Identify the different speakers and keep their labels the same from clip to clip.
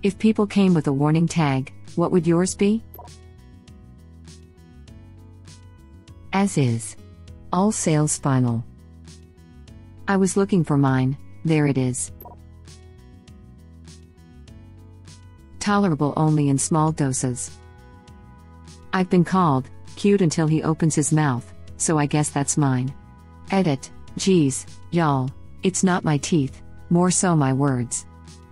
Speaker 1: If people came with a warning tag, what would yours be? As is. All sales final. I was looking for mine, there it is. Tolerable only in small doses. I've been called cute until he opens his mouth, so I guess that's mine. Edit. Geez, y'all, it's not my teeth, more so my words.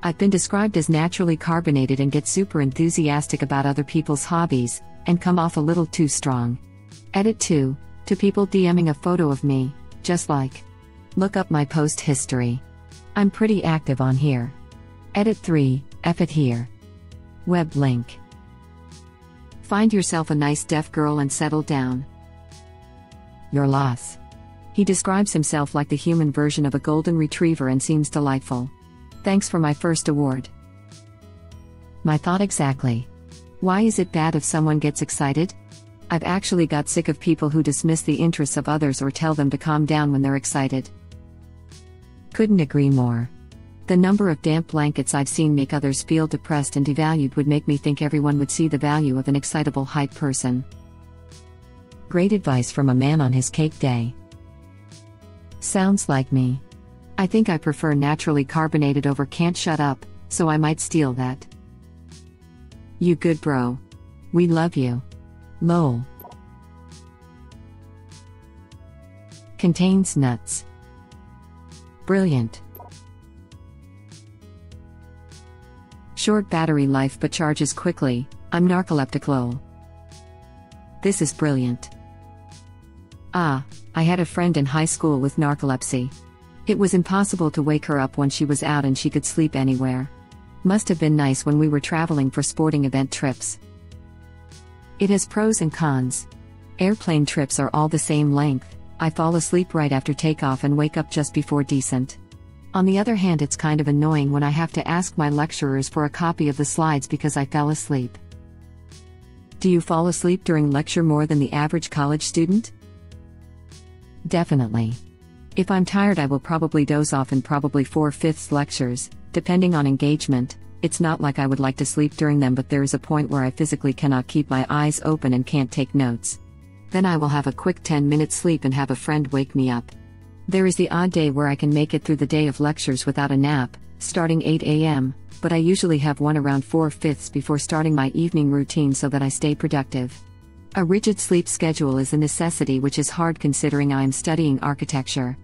Speaker 1: I've been described as naturally carbonated and get super enthusiastic about other people's hobbies, and come off a little too strong. Edit 2. To people DMing a photo of me, just like. Look up my post history. I'm pretty active on here. Edit 3. F it here. Web link. Find yourself a nice deaf girl and settle down. Your loss. He describes himself like the human version of a golden retriever and seems delightful. Thanks for my first award. My thought exactly. Why is it bad if someone gets excited? I've actually got sick of people who dismiss the interests of others or tell them to calm down when they're excited. Couldn't agree more. The number of damp blankets I've seen make others feel depressed and devalued would make me think everyone would see the value of an excitable hype person. Great advice from a man on his cake day. Sounds like me. I think I prefer naturally carbonated over can't shut up, so I might steal that. You good bro. We love you. Lol. Contains nuts. Brilliant. Short battery life but charges quickly, I'm narcoleptic lol. This is brilliant. I had a friend in high school with narcolepsy. It was impossible to wake her up when she was out and she could sleep anywhere. Must have been nice when we were traveling for sporting event trips. It has pros and cons. Airplane trips are all the same length, I fall asleep right after takeoff and wake up just before descent. On the other hand, it's kind of annoying when I have to ask my lecturers for a copy of the slides because I fell asleep. Do you fall asleep during lecture more than the average college student? Definitely. If I'm tired, I will probably doze off in probably 4/5 lectures, depending on engagement. It's not like I would like to sleep during them, but there is a point where I physically cannot keep my eyes open and can't take notes. Then I will have a quick 10-minute sleep and have a friend wake me up. There is the odd day where I can make it through the day of lectures without a nap, starting 8 a.m., but I usually have one around 4/5 before starting my evening routine so that I stay productive. A rigid sleep schedule is a necessity, which is hard considering I am studying architecture.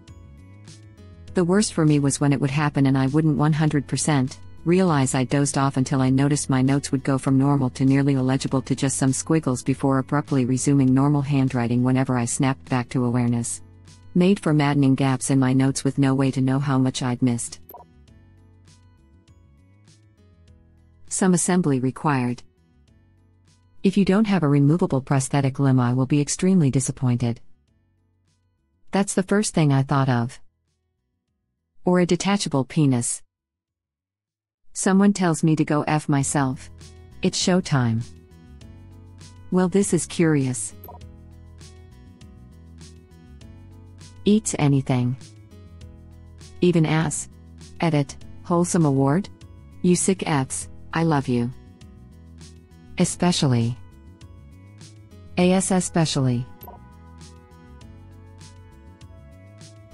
Speaker 1: The worst for me was when it would happen and I wouldn't 100% realize I dozed off until I noticed my notes would go from normal to nearly illegible to just some squiggles before abruptly resuming normal handwriting whenever I snapped back to awareness. Made for maddening gaps in my notes with no way to know how much I'd missed. Some assembly required. If you don't have a removable prosthetic limb, I will be extremely disappointed. That's the first thing I thought of. Or a detachable penis. Someone tells me to go F myself. It's showtime. Well, this is curious. Eats anything. Even ass. Edit. Wholesome award? You sick Fs, I love you. Especially. AS especially.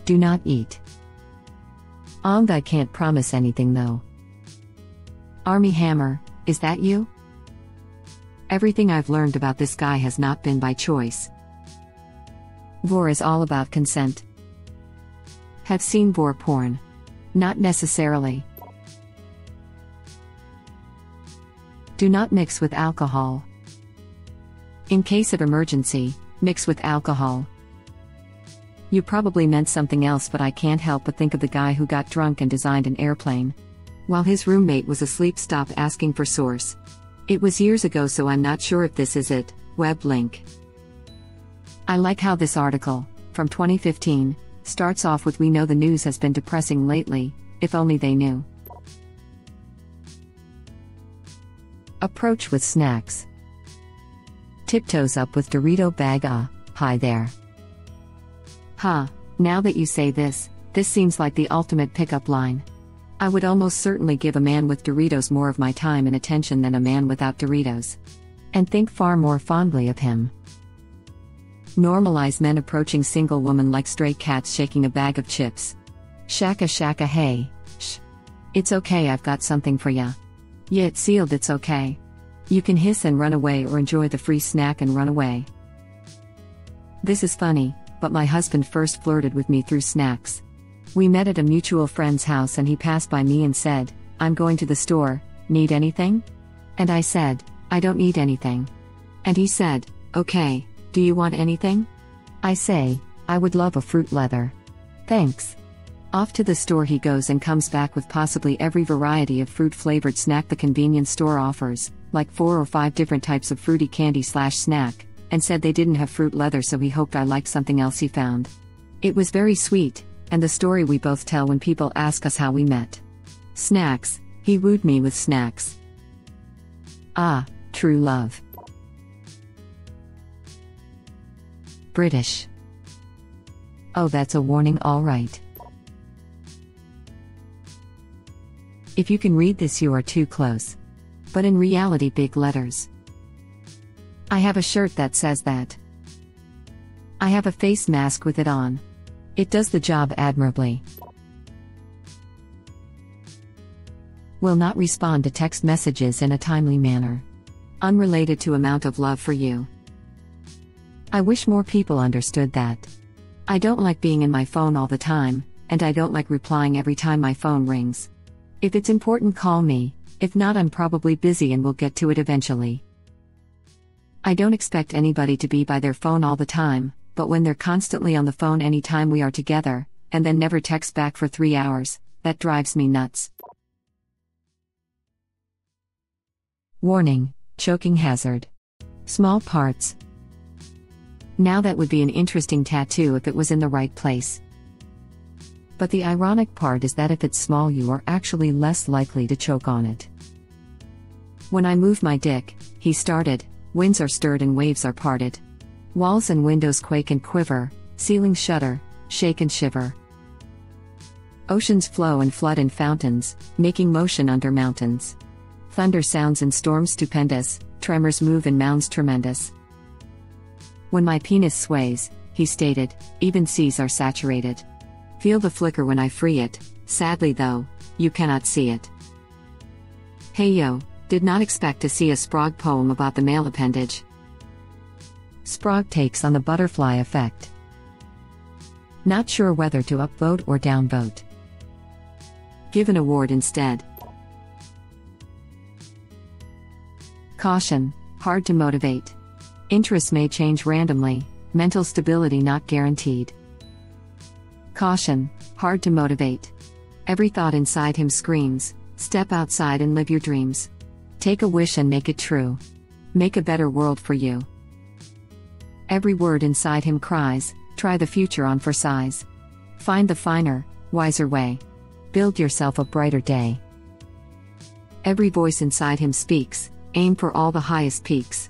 Speaker 1: Do not eat. I can't promise anything though. Army Hammer, is that you? Everything I've learned about this guy has not been by choice. Vor is all about consent. Have seen vor porn? Not necessarily. Do not mix with alcohol. In case of emergency, mix with alcohol. You probably meant something else, but I can't help but think of the guy who got drunk and designed an airplane. While his roommate was asleep, stopped asking for source. It was years ago, so I'm not sure if this is it. Web link. I like how this article, from 2015, starts off with "We know the news has been depressing lately, if only they knew." Approach with snacks. Tiptoes up with Dorito bag. Hi there. Now that you say this, this seems like the ultimate pickup line. I would almost certainly give a man with Doritos more of my time and attention than a man without Doritos. And think far more fondly of him. Normalize men approaching single women like stray cats shaking a bag of chips. Shaka shaka hey, shh. It's okay, I've got something for ya. Yeah, it's sealed, it's okay. You can hiss and run away or enjoy the free snack and run away. This is funny, but my husband first flirted with me through snacks. We met at a mutual friend's house and he passed by me and said, "I'm going to the store, need anything?" And I said, "I don't need anything." And he said, "Okay, do you want anything?" I say, "I would love a fruit leather. Thanks." Off to the store he goes and comes back with possibly every variety of fruit-flavored snack the convenience store offers, like 4 or 5 different types of fruity candy/snack, and said they didn't have fruit leather so he hoped I liked something else he found. It was very sweet, and the story we both tell when people ask us how we met. Snacks, he wooed me with snacks. Ah, true love. British. Oh, that's a warning, all right. If you can read this, you are too close. But in reality, big letters. I have a shirt that says that. I have a face mask with it on. It does the job admirably. Will not respond to text messages in a timely manner. Unrelated to amount of love for you. I wish more people understood that. I don't like being in my phone all the time, and I don't like replying every time my phone rings. If it's important, call me. If not, I'm probably busy and will get to it eventually. I don't expect anybody to be by their phone all the time, but when they're constantly on the phone anytime we are together, and then never text back for 3 hours, that drives me nuts. Warning, choking hazard. Small parts. Now that would be an interesting tattoo if it was in the right place. But the ironic part is that if it's small, you are actually less likely to choke on it. When I move my dick, he started, winds are stirred and waves are parted. Walls and windows quake and quiver, ceilings shudder, shake and shiver. Oceans flow and flood in fountains, making motion under mountains. Thunder sounds in storms stupendous, tremors move in mounds tremendous. When my penis sways, he stated, even seas are saturated. Feel the flicker when I free it, sadly though, you cannot see it. Hey yo, did not expect to see a Sprague poem about the male appendage. Sprague takes on the butterfly effect. Not sure whether to upvote or downvote. Give an award instead. Caution, hard to motivate. Interests may change randomly, mental stability not guaranteed. Caution, hard to motivate. Every thought inside him screams, step outside and live your dreams. Take a wish and make it true. Make a better world for you. Every word inside him cries, try the future on for size. Find the finer, wiser way. Build yourself a brighter day. Every voice inside him speaks, aim for all the highest peaks.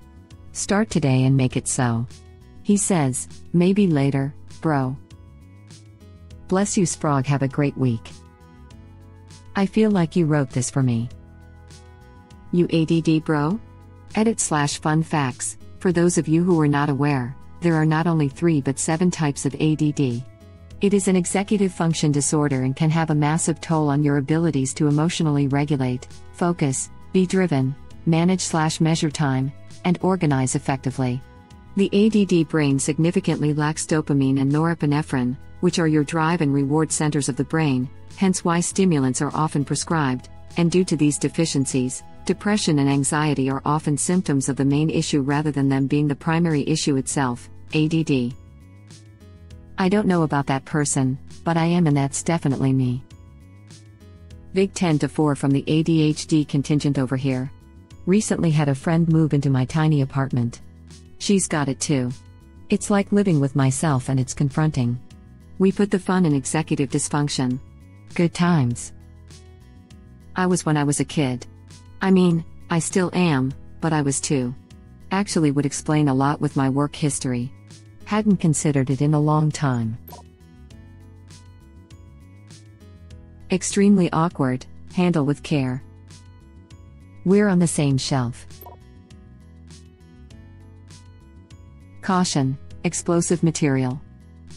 Speaker 1: Start today and make it so. He says, maybe later, bro. Bless you, Sprague, have a great week. I feel like you wrote this for me. You ADD bro? Edit/fun facts. For those of you who are not aware, there are not only 3 but 7 types of ADD. It is an executive function disorder and can have a massive toll on your abilities to emotionally regulate, focus, be driven, manage/measure time, and organize effectively. The ADD brain significantly lacks dopamine and norepinephrine, which are your drive and reward centers of the brain, hence why stimulants are often prescribed, and due to these deficiencies, depression and anxiety are often symptoms of the main issue rather than them being the primary issue itself, ADD. I don't know about that person, but I am, and that's definitely me. Big 10-4 from the ADHD contingent over here. Recently had a friend move into my tiny apartment. She's got it too. It's like living with myself and it's confronting. We put the fun in executive dysfunction. Good times. I was when I was a kid. I mean, I still am, but I was too. Actually would explain a lot with my work history. Hadn't considered it in a long time. Extremely awkward, handle with care. We're on the same shelf. Caution, explosive material.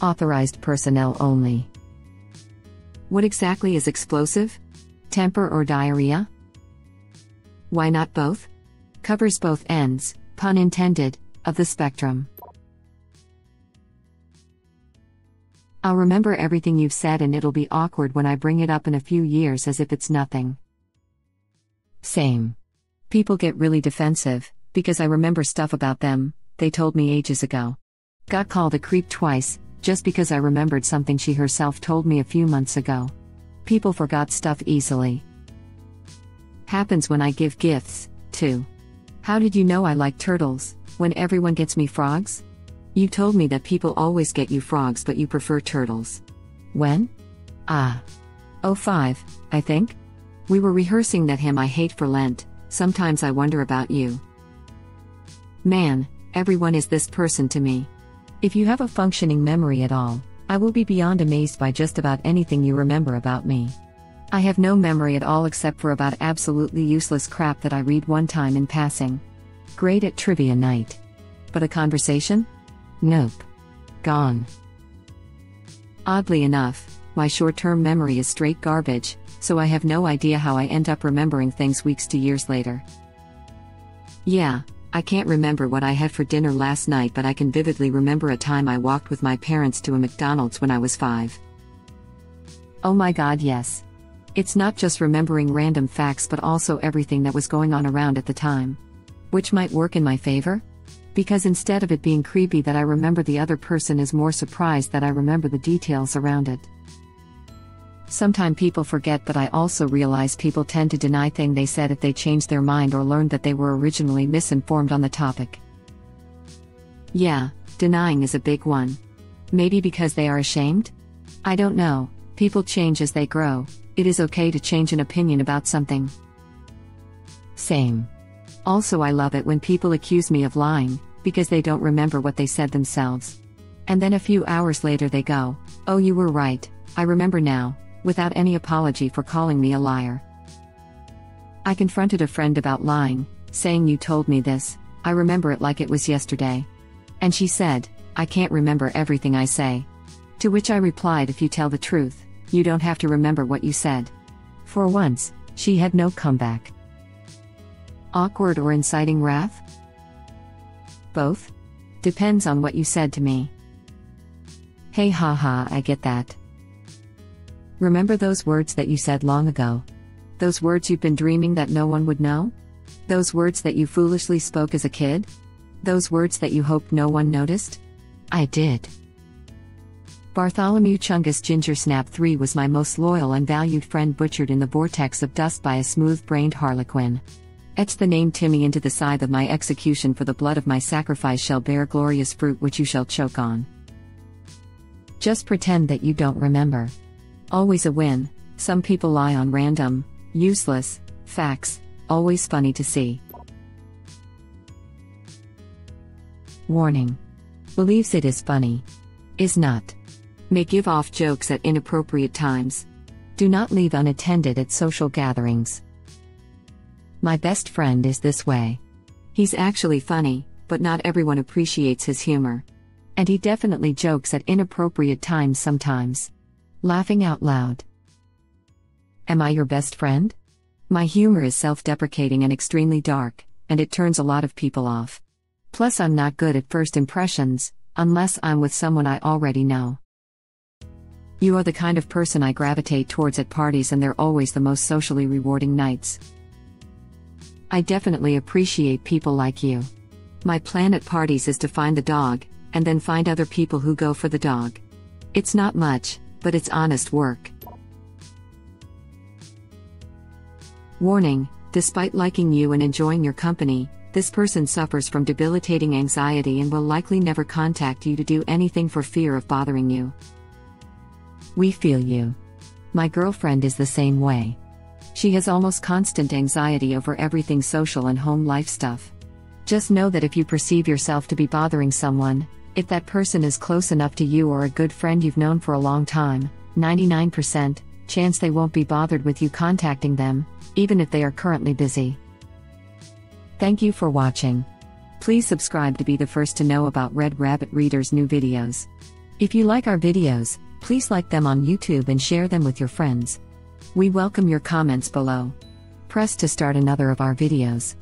Speaker 1: Authorized personnel only. What exactly is explosive? Temper or diarrhea? Why not both? Covers both ends, pun intended, of the spectrum. I'll remember everything you've said and it'll be awkward when I bring it up in a few years as if it's nothing. Same. People get really defensive, because I remember stuff about them they told me ages ago. Got called a creep twice, just because I remembered something she herself told me a few months ago. People forgot stuff easily. Happens when I give gifts, too. How did you know I like turtles, when everyone gets me frogs? You told me that people always get you frogs but you prefer turtles. When? '05, I think? We were rehearsing that hymn I hate for Lent, sometimes I wonder about you. Man, everyone is this person to me. If you have a functioning memory at all, I will be beyond amazed by just about anything you remember about me. I have no memory at all except for about absolutely useless crap that I read one time in passing. Great at trivia night. But a conversation? Nope. Gone. Oddly enough, my short-term memory is straight garbage, so I have no idea how I end up remembering things weeks to years later. Yeah, I can't remember what I had for dinner last night, but I can vividly remember a time I walked with my parents to a McDonald's when I was 5. Oh my god, yes. It's not just remembering random facts but also everything that was going on around at the time. Which might work in my favor? Because instead of it being creepy that I remember, the other person is more surprised that I remember the details around it. Sometimes people forget, but I also realize people tend to deny things they said if they change their mind or learned that they were originally misinformed on the topic. Yeah, denying is a big one. Maybe because they are ashamed? I don't know, people change as they grow. It is okay to change an opinion about something. Same. Also, I love it when people accuse me of lying, because they don't remember what they said themselves. And then a few hours later they go, "Oh, you were right, I remember now," without any apology for calling me a liar. I confronted a friend about lying, saying, "You told me this, I remember it like it was yesterday." And she said, "I can't remember everything I say." To which I replied, "If you tell the truth, you don't have to remember what you said." For once, she had no comeback. Awkward or inciting wrath? Both? Depends on what you said to me. Hey, haha, I get that. Remember those words that you said long ago? Those words you've been dreaming that no one would know? Those words that you foolishly spoke as a kid? Those words that you hoped no one noticed? I did. Bartholomew Chungus Gingersnap III was my most loyal and valued friend, butchered in the vortex of dust by a smooth-brained harlequin. Etch the name Timmy into the scythe of my execution, for the blood of my sacrifice shall bear glorious fruit which you shall choke on. Just pretend that you don't remember. Always a win. Some people lie on random, useless facts, always funny to see. Warning. Believes it is funny. Is not. May give off jokes at inappropriate times. Do not leave unattended at social gatherings. My best friend is this way. He's actually funny, but not everyone appreciates his humor. And he definitely jokes at inappropriate times sometimes. Laughing out loud. Am I your best friend? My humor is self-deprecating and extremely dark, and it turns a lot of people off. Plus, I'm not good at first impressions, unless I'm with someone I already know. You are the kind of person I gravitate towards at parties, and they're always the most socially rewarding nights. I definitely appreciate people like you. My plan at parties is to find the dog, and then find other people who go for the dog. It's not much, but it's honest work. Warning, despite liking you and enjoying your company, this person suffers from debilitating anxiety and will likely never contact you to do anything for fear of bothering you. We feel you. My girlfriend is the same way. She has almost constant anxiety over everything social and home life stuff. Just know that if you perceive yourself to be bothering someone, if that person is close enough to you or a good friend you've known for a long time, 99% chance they won't be bothered with you contacting them, even if they are currently busy. Thank you for watching. Please subscribe to be the first to know about Red Rabbit Reader's new videos. If you like our videos, please like them on YouTube and share them with your friends. We welcome your comments below. Press to start another of our videos.